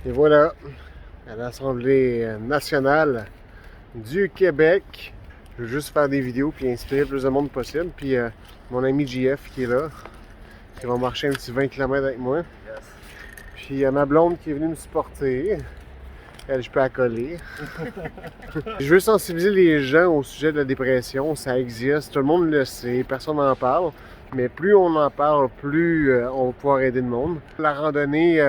Et voilà, à l'Assemblée nationale du Québec. Je veux juste faire des vidéos puis inspirer le plus de monde possible. Puis mon ami JF qui est là, qui va marcher un petit 20 km avec moi. Puis il y a ma blonde qui est venue me supporter. Elle, je peux accoler. Je veux sensibiliser les gens au sujet de la dépression. Ça existe, tout le monde le sait, personne n'en parle. Mais plus on en parle, plus on va pouvoir aider le monde. La randonnée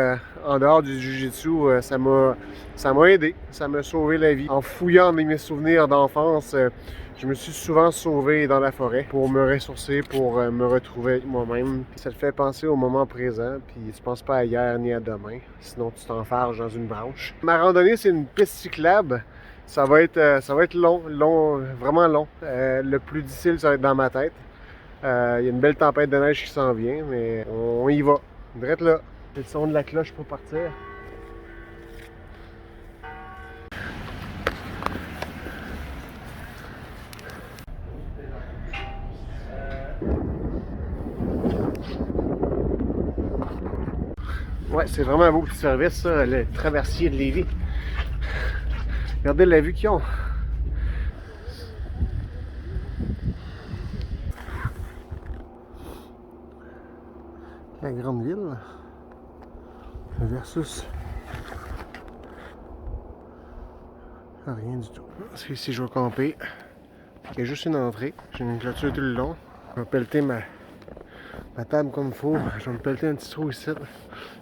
en dehors du Jiu-Jitsu, ça m'a aidé. Ça m'a sauvé la vie. En fouillant dans mes souvenirs d'enfance, je me suis souvent sauvé dans la forêt pour me ressourcer, pour me retrouver avec moi-même. Ça te fait penser au moment présent, puis tu penses pas à hier ni à demain, sinon tu t'enfarges dans une branche. Ma randonnée, c'est une piste cyclable. Ça va être long, vraiment long. Le plus difficile, ça va être dans ma tête. Il y a une belle tempête de neige qui s'en vient, mais on y va. Direct là. C'est le son de la cloche pour partir. Ouais, c'est vraiment un beau petit service, ça, le traversier de Lévis. Regardez la vue qu'ils ont. La grande ville versus rien du tout. Parce que ici, je vais camper. Il y a juste une entrée. J'ai une clôture tout le long. Je vais pelleter ma table comme il faut. Je vais me pelleter un petit trou ici.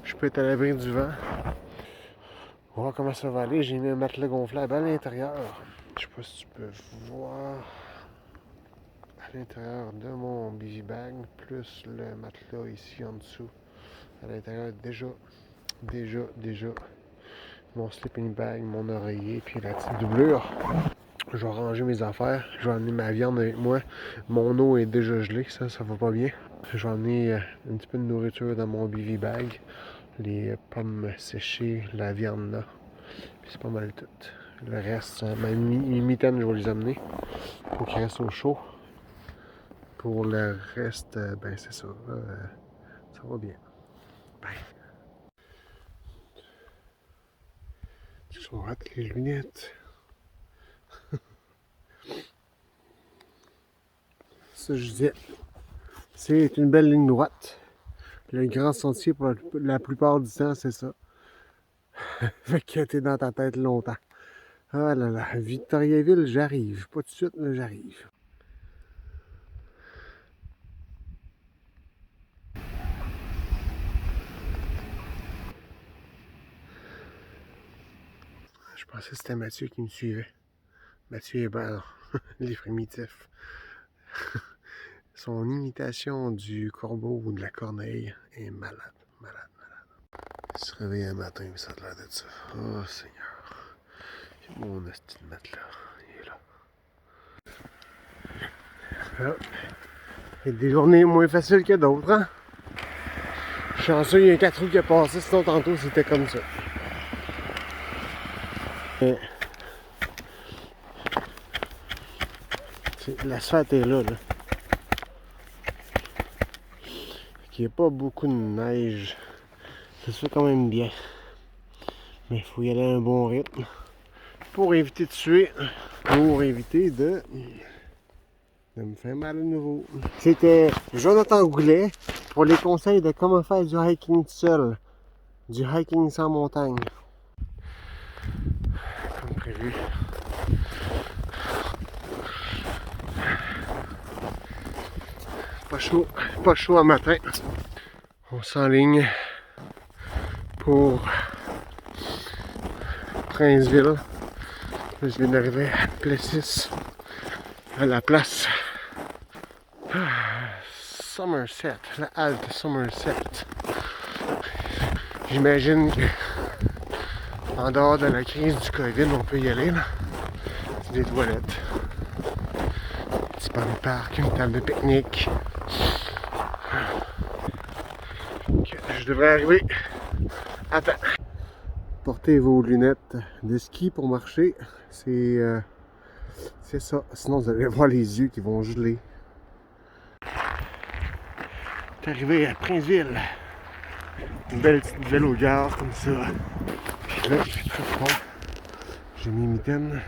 Je peux être à l'abri du vent. On va voir comment ça va aller. J'ai mis un matelas gonflable à l'intérieur. Je sais pas si tu peux voir. À l'intérieur de mon bivy bag, plus le matelas ici en dessous. À l'intérieur, déjà, mon sleeping bag, mon oreiller, puis la petite doublure. Je vais ranger mes affaires. Je vais emmener ma viande avec moi. Mon eau est déjà gelée, ça va pas bien. Je vais emmener un petit peu de nourriture dans mon bivy bag. Les pommes séchées, la viande là. Puis c'est pas mal tout. Le reste, mes mitaines, je vais les amener pour qu'ils restent au chaud. Pour le reste, ben c'est ça. Ça va bien. Bye. Je vais rater les lunettes. Ça, je disais, c'est une belle ligne droite. Le grand sentier, pour la plupart du temps, c'est ça. Fait que t'es dans ta tête longtemps. Ah là là, Victoriaville, j'arrive. Pas tout de suite, mais j'arrive. Je pensais que c'était Mathieu qui me suivait. Mathieu Hébert, les primitifs. Son imitation du corbeau ou de la corneille est malade. Il se réveille un matin et ça a l'air d'être ça. Oh Seigneur. Mon esti de matelas. Il est là. Ah. Il y a des journées moins faciles que d'autres, hein? Chanceux, il y a un 4 roues qui a passé, sinon tantôt c'était comme ça. L'asphalte est là. Il n'y a pas beaucoup de neige. Ça se fait quand même bien. Mais il faut y aller à un bon rythme. Pour éviter de suer. Pour éviter de me faire mal à nouveau. C'était Jonathan Goulet pour les conseils de comment faire du hiking seul. Du hiking sans montagne. Comme prévu. Pas chaud à matin. On s'enligne pour Princeville. Je viens d'arriver à Plessis, à la place Somerset, la halte Somerset. J'imagine qu'en dehors de la crise du COVID, on peut y aller là. C'est des toilettes. Un petit banc de parc, une table de pique-nique. Je devrais arriver à temps. Portez vos lunettes de ski pour marcher. C'est ça. Sinon, vous allez voir les yeux qui vont geler. T'es arrivé à Princeville. Une belle petite vélo-gare comme ça. Puis là, il fait très froid. J'ai mis mitaine.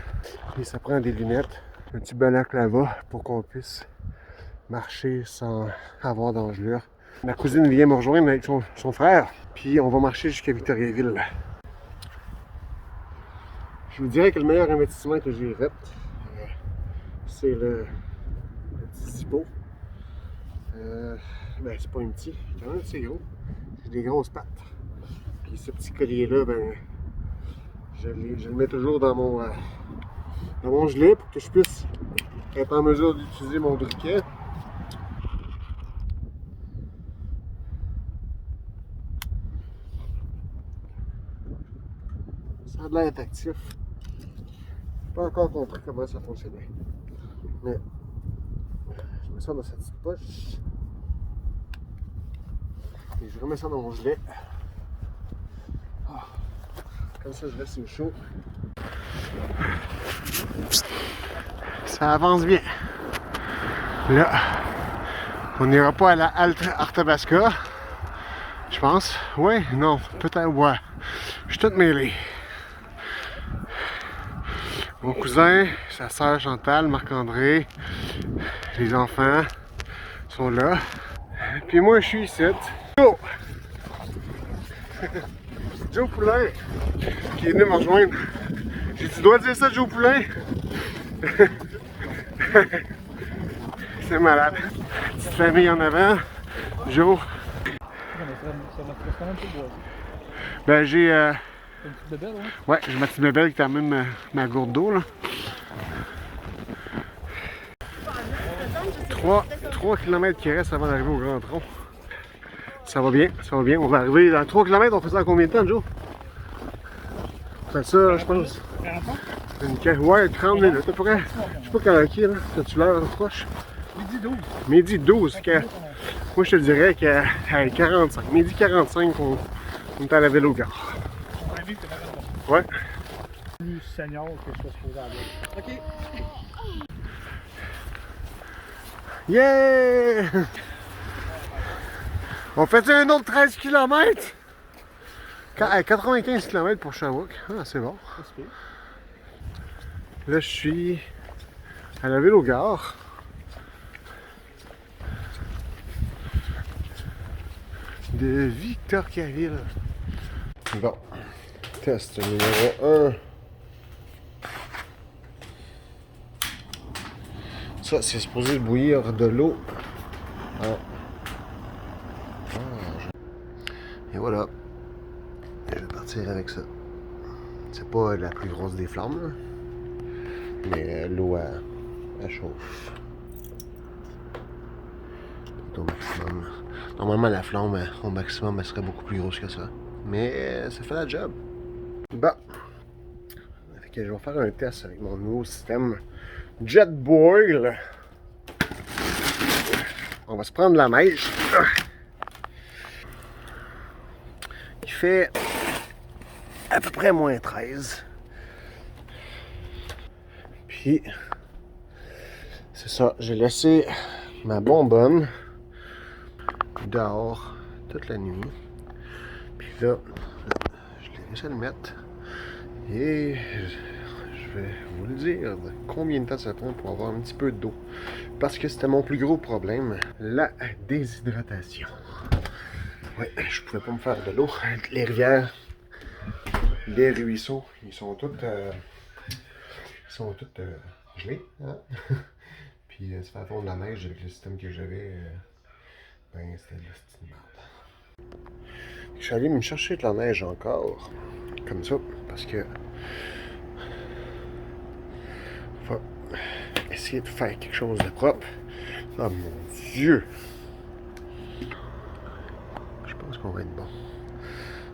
Et ça prend des lunettes. Un petit balac là-bas pour qu'on puisse marcher sans avoir d'engelure. Ma cousine vient me rejoindre avec son frère. Puis on va marcher jusqu'à Victoriaville. Je vous dirais que le meilleur investissement que j'ai fait, c'est le petit zippo. Ben, c'est pas un petit, quand même c'est gros. J'ai des grosses pattes. Puis ce petit collier-là, ben, je le mets toujours dans mon gilet pour que je puisse être en mesure d'utiliser mon briquet. Ça a l'air actif. Pas encore compris comment ça fonctionnait. Mais je mets ça dans cette petite poche. Et je remets ça dans mon gilet. Comme ça, je reste au chaud. Ça avance bien. Là, on n'ira pas à la halte Arthabasca. Je pense. Ouais, non, peut-être, ouais. Je suis tout mêlé. Mon cousin, sa sœur Chantal, Marc-André, les enfants sont là. Puis moi, je suis ici. Joe! Joe Poulain, qui est venu me rejoindre. J'ai dit, tu dois dire ça, Joe Poulain? C'est malade. Petite famille en avant. Joe. Ben, j'ai. Une petite bébelle, ouais? Ouais, j'ai ma petite bébelle qui t'amène ma gourde d'eau, là. 3 km qui restent avant d'arriver au Grand Tronc. Ça va bien, ça va bien. On va arriver dans 3 km, on fait ça en combien de temps, Joe? On fait ça, je pense. 40 ans? Ouais, 30 minutes. À peu près. Je sais pas quand est là. T'as-tu l'heure proche? Midi 12. Midi 12. Moi, je te dirais qu'à 45. Midi 45, on est à la Vélo-Gare. Ouais. Plus senior que je suis supposé avoir. OK. Yeah! On fait un autre 13 km? 95 km pour Sherbrooke. Ah, c'est bon. Là, je suis à la Vélo-Gare. De Victoriaville. Bon. Test numéro 1. Ça, c'est supposé bouillir de l'eau. Et voilà. Je vais partir avec ça. C'est pas la plus grosse des flammes, là. Mais l'eau, elle chauffe. Au maximum. Normalement, la flamme, au maximum, elle serait beaucoup plus grosse que ça. Mais ça fait la job. Bon. Fait que je vais faire un test avec mon nouveau système Jetboil. On va se prendre la neige. Il fait à peu près moins 13. Puis, c'est ça. J'ai laissé ma bonbonne dehors toute la nuit. Puis là, je l'ai laissé le mettre. Et je vais vous le dire combien de temps ça prend pour avoir un petit peu d'eau. Parce que c'était mon plus gros problème, la déshydratation. Ouais, je pouvais pas me faire de l'eau. Les rivières, les ruisseaux, ils sont tous gelés. Hein? Puis ça fait fondre la neige avec le système que j'avais. Ben, c'était de la petite merde. Je suis allé me chercher de la neige encore. Comme ça, parce que faut essayer de faire quelque chose de propre. Oh mon Dieu! Je pense qu'on va être bon.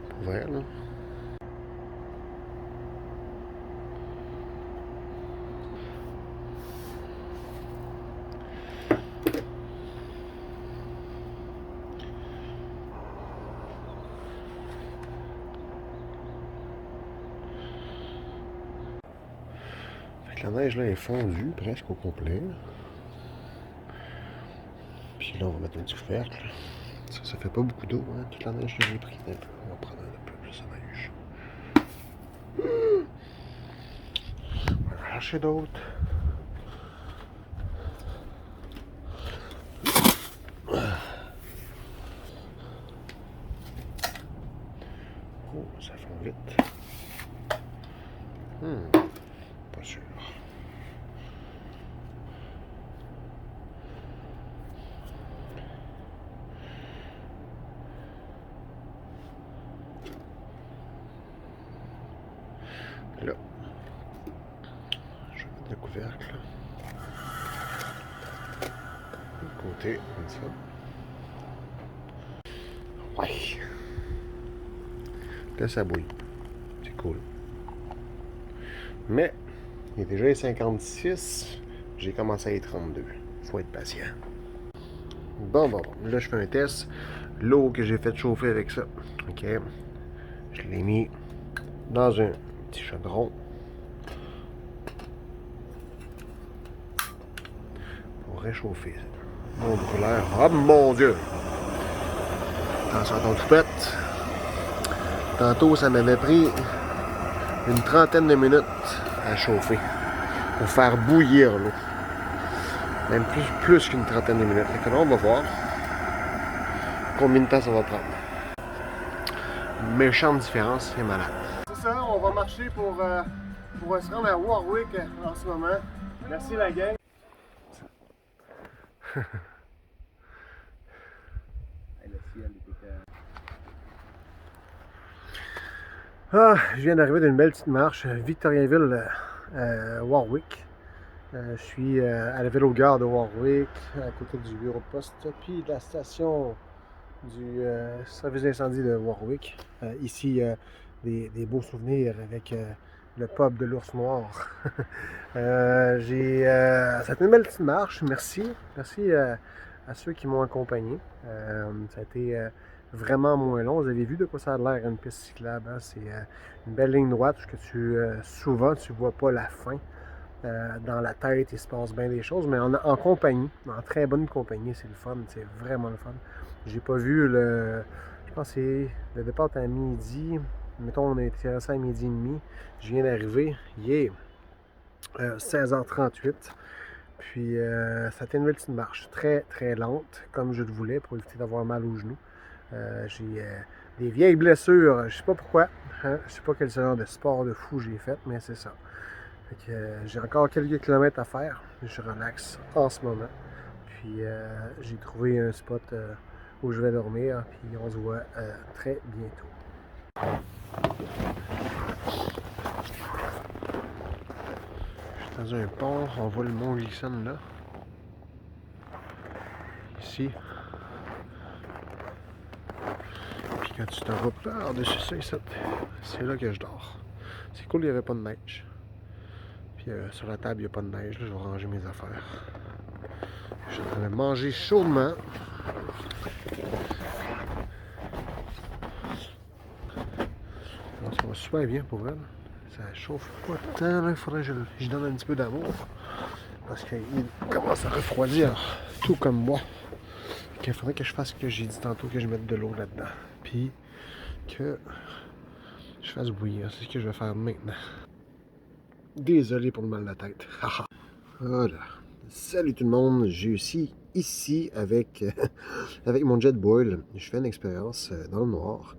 Pour vrai, là. La neige là est fondue presque au complet. Puis là on va mettre un petit couvercle. Ça fait pas beaucoup d'eau, hein, toute la neige que j'ai pris. On va prendre un peu plus de neige. chercher d'autres. Oh, ça fond vite. Pas sûr. Là, je vais mettre le couvercle. De côté, comme ça. Ouais. Là, ça bouille. C'est cool. Mais, il est déjà 56. J'ai commencé à les 32. Faut être patient. Bon. Là, je fais un test. L'eau que j'ai fait chauffer avec ça. OK. Je l'ai mis dans un petit chaudron. Pour réchauffer mon brûleur. Oh mon Dieu! Attention à ton toupette. Tantôt, ça m'avait pris une trentaine de minutes à chauffer pour faire bouillir l'eau. Même plus qu'une trentaine de minutes. Donc là, on va voir combien de temps ça va prendre. Méchante différence, c'est malade. C'est ça, on va marcher pour se rendre à Warwick en ce moment. Merci la gang. Je viens d'arriver d'une belle petite marche, Victoriaville, Warwick. Je suis à la Vélo-Gare de Warwick, à côté du bureau de poste, puis de la station du service d'incendie de Warwick. Ici, des beaux souvenirs avec le pub de l'Ours Noir. Ça a été une belle petite marche, merci. Merci à ceux qui m'ont accompagné. Ça a été vraiment moins long. Vous avez vu de quoi ça a l'air une piste cyclable. Hein? C'est une belle ligne droite parce que souvent tu ne vois pas la fin. Dans la tête, il se passe bien des choses, mais en compagnie, en très bonne compagnie, c'est le fun, c'est vraiment le fun. J'ai pas vu je pense que le départ à midi, mettons on a été à midi et demi, je viens d'arriver, il est 16h38, puis ça a été une petite marche, très très lente, comme je le voulais, pour éviter d'avoir mal aux genoux. J'ai des vieilles blessures, je sais pas pourquoi, hein? Je sais pas quel genre de sport de fou j'ai fait, mais c'est ça. J'ai encore quelques kilomètres à faire. Je relaxe en ce moment. Puis j'ai trouvé un spot où je vais dormir. Puis on se voit très bientôt. Je suis dans un pont. On voit le mont Glisson là. Ici. Puis quand tu te vois par-dessus ça, c'est là que je dors. C'est cool, il n'y avait pas de neige. Puis sur la table, il n'y a pas de neige. Là, je vais ranger mes affaires. Je suis en train de manger chaudement. Alors, ça va super bien pour elle. Ça chauffe pas tant. Il faudrait que je donne un petit peu d'amour. Parce qu'il commence à refroidir, tout comme moi. Il faudrait que je fasse ce que j'ai dit tantôt, que je mette de l'eau là-dedans. Puis que je fasse bouillir. C'est ce que je vais faire maintenant. Désolé pour le mal de la tête. Voilà. Salut tout le monde. Je suis ici avec, avec mon Jetboil. Je fais une expérience dans le noir.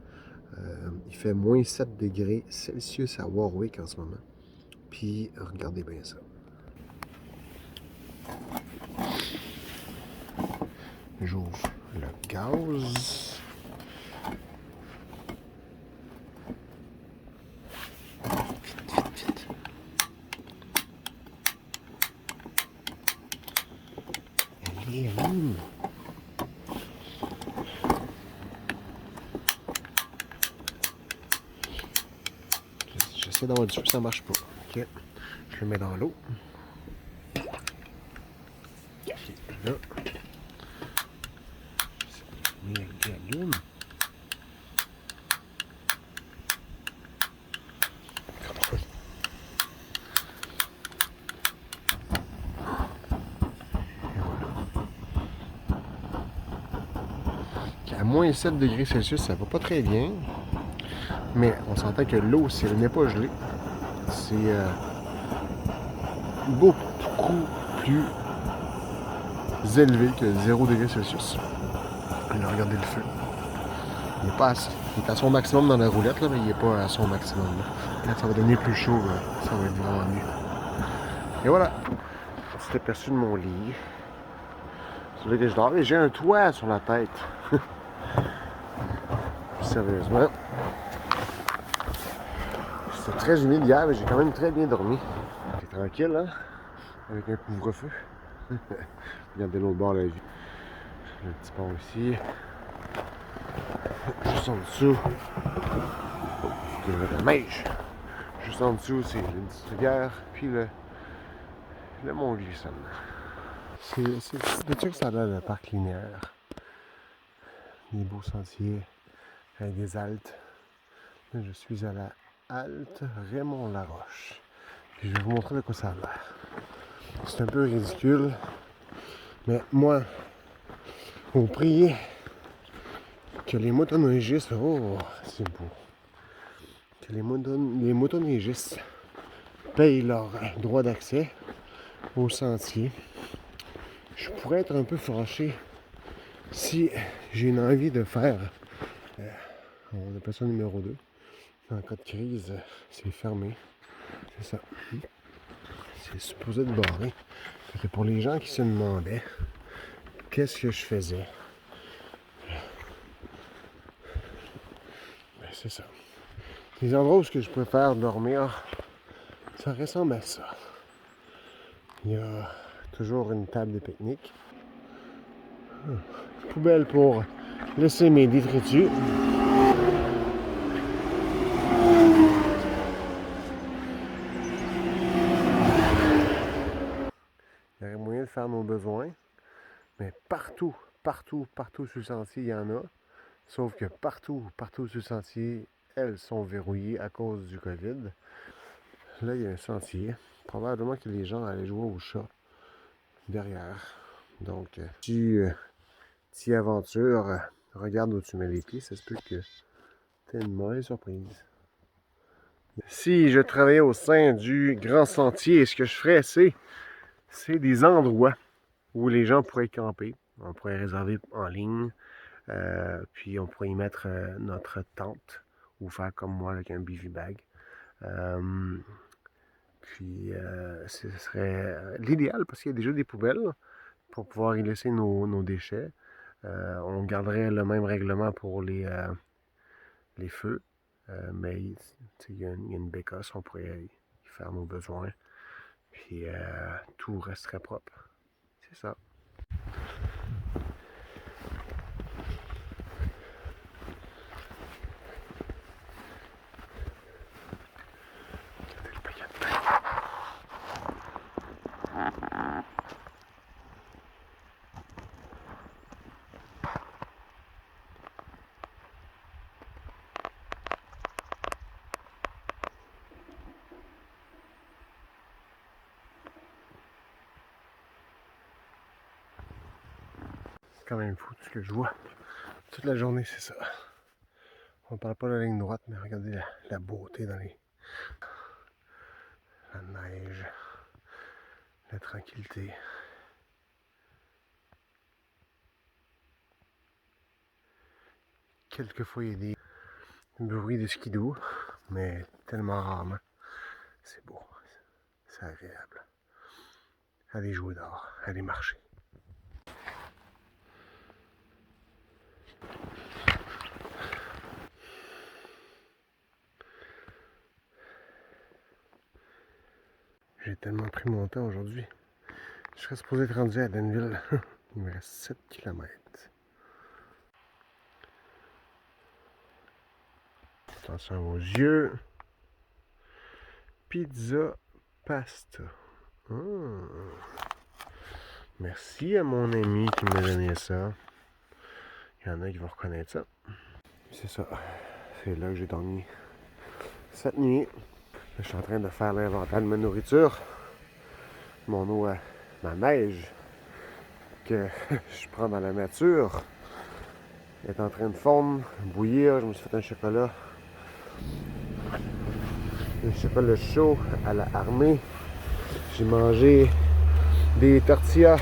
Il fait moins 7 degrés Celsius à Warwick en ce moment. Puis regardez bien ça. J'ouvre le gaz. J'essaie d'avoir du feu, ça marche pas. Ok, je le mets dans l'eau. Là, je mets le allume. À moins 7 degrés Celsius, ça va pas très bien. Mais on s'entend que l'eau, si elle n'est pas gelée, beaucoup plus élevé que 0 degré Celsius. Là, regardez le feu. Il est à son maximum dans la roulette, là, mais il n'est pas à son maximum. Là. Quand ça va devenir plus chaud, là, ça va être vraiment mieux. Et voilà. Petit aperçu de mon lit. C'est là que je dors. Et j'ai un toit sur la tête. Sérieusement. C'était très humide hier, mais j'ai quand même très bien dormi. C'est tranquille, hein? Avec un couvre-feu. Regardez l'autre bord de la vue. Le petit pont ici. Juste en dessous. Il y a de la neige. Juste en dessous, c'est une rivière. Puis le mont Glisson. C'est de ça que ça a l'air le parc linéaire. Des beaux sentiers avec des haltes. Là, je suis à la halte Raymond-Laroche. Puis je vais vous montrer de quoi ça a l'air. C'est un peu ridicule. Mais moi, vous priez que les motoneigistes, oh, c'est beau, que les motoneigistes payent leur droit d'accès au sentier. Je pourrais être un peu fâché si j'ai une envie de faire, on appelle ça numéro 2, en cas de crise, c'est fermé, c'est ça. C'est supposé être barré. Et pour les gens qui se demandaient qu'est-ce que je faisais, ben c'est ça. Les endroits où je préfère dormir, ça ressemble à ça. Il y a toujours une table de pique-nique. Poubelle pour laisser mes détritus. Il y aurait moyen de faire nos besoins. Mais partout sur le sentier, il y en a. Sauf que partout sur le sentier, elles sont verrouillées à cause du COVID. Là, il y a un sentier. Probablement que les gens allaient jouer au chat derrière. Donc, tu aventures, regarde où tu mets les pieds, ça se peut que tu aies une mauvaise surprise. Si je travaillais au sein du Grand Sentier, ce que je ferais, c'est des endroits où les gens pourraient camper. On pourrait réserver en ligne, puis on pourrait y mettre notre tente ou faire comme moi avec un bivy bag. Puis ce serait l'idéal parce qu'il y a déjà des poubelles pour pouvoir y laisser nos déchets. On garderait le même règlement pour les feux, mais il y a une bécasse, on pourrait y faire nos besoins. Puis tout resterait propre. C'est ça. C'est quand même fou tout ce que je vois. Toute la journée, c'est ça. On parle pas de la ligne droite, mais regardez la beauté dans la neige, la tranquillité. Quelquefois, il y a des bruits de skidoo, mais tellement rarement. C'est beau, c'est agréable. Aller jouer dehors, aller marcher. J'ai tellement pris mon temps aujourd'hui. Je serais supposé être rendu à Danville. Il me reste 7 km. Attention aux yeux. Pizza pasta. Merci à mon ami qui m'a donné ça. Il y en a qui vont reconnaître ça. C'est ça. C'est là que j'ai dormi cette nuit. Je suis en train de faire l'inventaire de ma nourriture. Mon eau, ma neige que je prends dans la nature est en train de fondre, bouillir. Je me suis fait un chocolat chaud à la armée. J'ai mangé des tortillas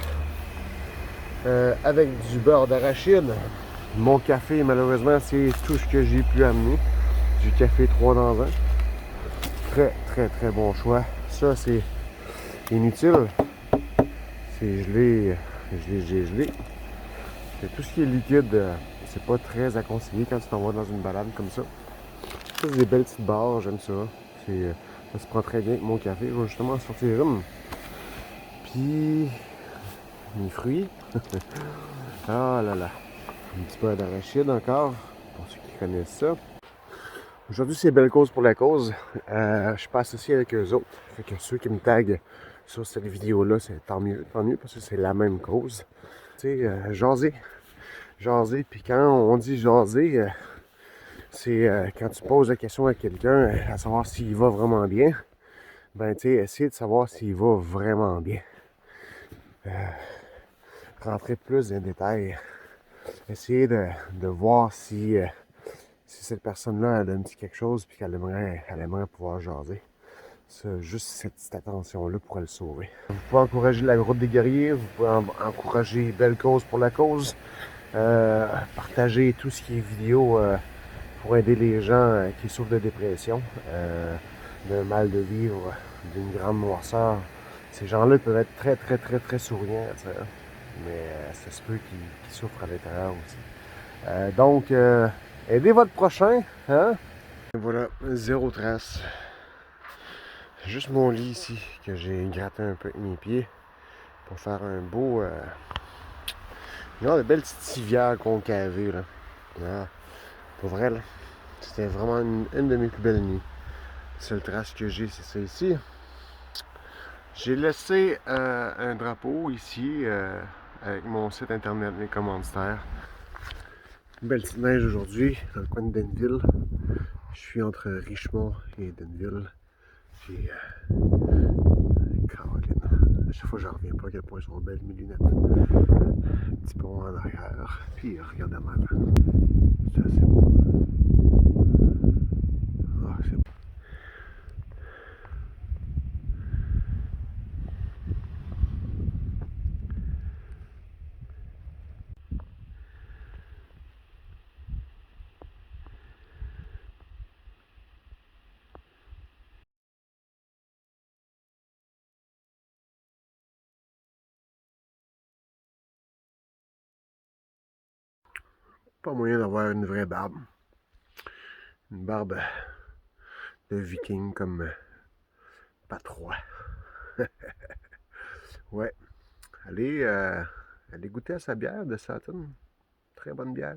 avec du beurre d'arachide. Mon café, malheureusement, c'est tout ce que j'ai pu amener. Du café 3 dans 1. Très, très, très bon choix. Ça, c'est inutile. C'est gelé, gelé. Et tout ce qui est liquide, c'est pas très à conseiller quand tu t'en vas dans une balade comme ça. Ça, c'est des belles petites barres, j'aime ça. Ça se prend très bien avec mon café. Je vais justement en sortir une. Puis, mes fruits. Ah là là. Un petit peu d'arachide encore, pour ceux qui connaissent ça. Aujourd'hui, c'est Belle Cause pour la cause. Je suis pas associé avec eux autres. Fait que ceux qui me taguent sur cette vidéo-là, c'est tant mieux, parce que c'est la même cause. Tu sais, jaser. Jaser, puis quand on dit jaser, c'est quand tu poses la question à quelqu'un, à savoir s'il va vraiment bien, ben tu sais, essayer de savoir s'il va vraiment bien. Rentrer plus dans les détails. Essayer de voir si cette personne-là, elle a un petit quelque chose, puis qu'elle aimerait pouvoir jaser. Ça, juste cette petite attention-là pourrait le sauver. Vous pouvez encourager la Grotte des Guerriers, vous pouvez encourager Belle Cause pour la cause, partager tout ce qui est vidéo pour aider les gens qui souffrent de dépression, d'un mal de vivre, d'une grande noirceur. Ces gens-là peuvent être très, très, très, très souriants, mais ça se peut qu'ils souffrent à l'intérieur aussi. Donc, aidez votre prochain, hein? Et voilà, zéro trace. Juste mon lit ici, que j'ai gratté un peu avec mes pieds pour faire un beau... genre de belle petite civière concavée, là. Ah, pour vrai, là. C'était vraiment une de mes plus belles nuits. La seule trace que j'ai, c'est ça ici. J'ai laissé un drapeau ici avec mon site internet, mes commanditaires. Une belle petite neige aujourd'hui dans le coin de Denville. Je suis entre Richmond et Denville. Puis, Caroline. À chaque fois, je reviens pas à quel point elles sont belles mes lunettes. Un petit pont en arrière. Puis, regardez-moi. C'est assez beau. Ah, c'est beau. Pas moyen d'avoir une vraie barbe. Une barbe de viking comme Patrois. Ouais. Allez goûter à sa bière de Saturn. Très bonne bière.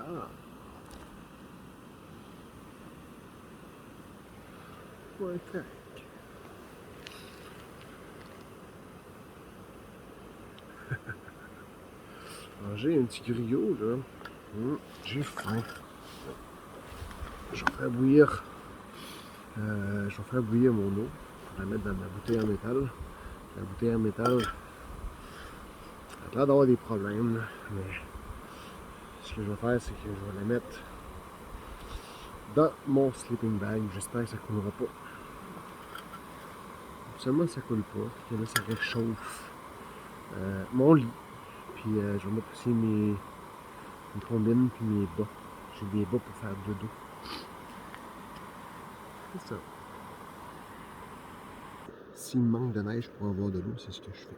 Ah. Ouais, correct. Manger un petit griot, là. J'ai faim. Je vais faire bouillir. Je vais faire bouillir mon eau pour la mettre dans ma bouteille en métal. La bouteille en métal, elle a l'air d'avoir des problèmes, là, mais ce que je vais faire, c'est que je vais la mettre dans mon sleeping bag. J'espère que ça ne coulera pas. Seulement ça coule pas, puis que là ça réchauffe mon lit. Puis je vais mettre aussi mes combines puis mes bas. J'ai des bas pour faire dodo. C'est ça. S'il me manque de neige pour avoir de l'eau, c'est ce que je fais.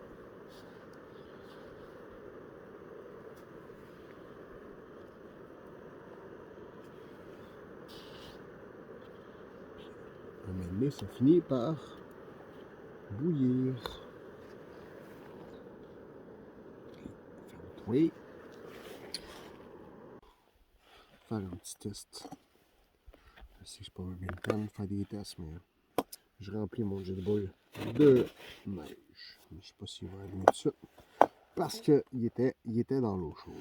Un moment donné, ça finit par bouillir. Oui. Faire un petit test. Je sais que c'est pas bien le temps de faire des tests, mais je remplis mon jet de boule de neige. Je ne sais pas s'il va allumer tout de suite. Parce qu'il était dans l'eau chaude.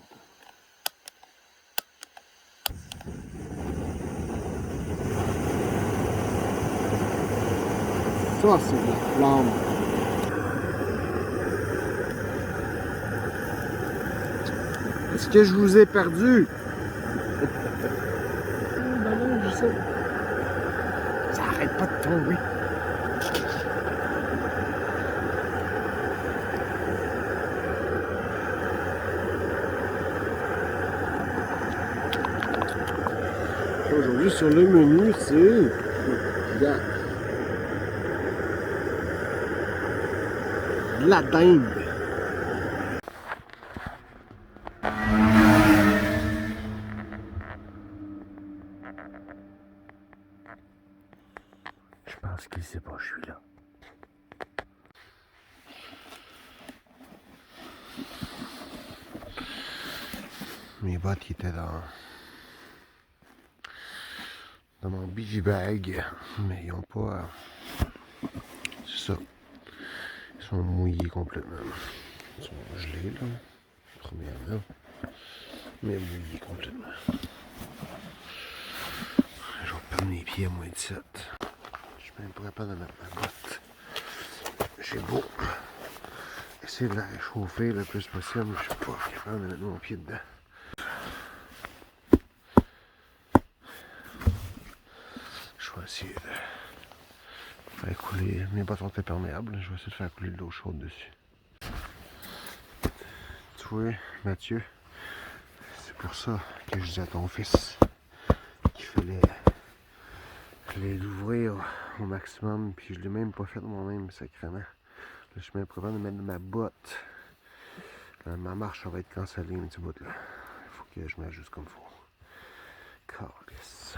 Ça, c'est de la flamme. Est-ce que je vous ai perdu? Ça arrête pas de tomber. Aujourd'hui, sur le menu, c'est de la dinde. Je pense qu'il sait pas que je suis là. Mes bottes qui étaient dans mon biggie bag, mais ils ont pas. C'est ça. Ils sont mouillés complètement. Ils sont gelés là, premièrement, mais mouillés complètement. Je vais perdre mes pieds à moins de 7. Je suis même pas capable de mettre ma botte. J'ai beau essayer de la réchauffer le plus possible, je suis pas capable de mettre mon pied dedans. Je vais essayer de faire couler. Mes bottes sont imperméables, je vais essayer de faire couler de l'eau chaude dessus. Tu vois, Mathieu, c'est pour ça que je disais à ton fils qu'il fallait l'ouvrir au maximum, puis je l'ai même pas fait moi-même, sacrément. Là, je suis même capable de mettre ma botte. Là, ma marche va être cancellée un petit bout là. Il faut que je m'ajuste comme il faut. Calice.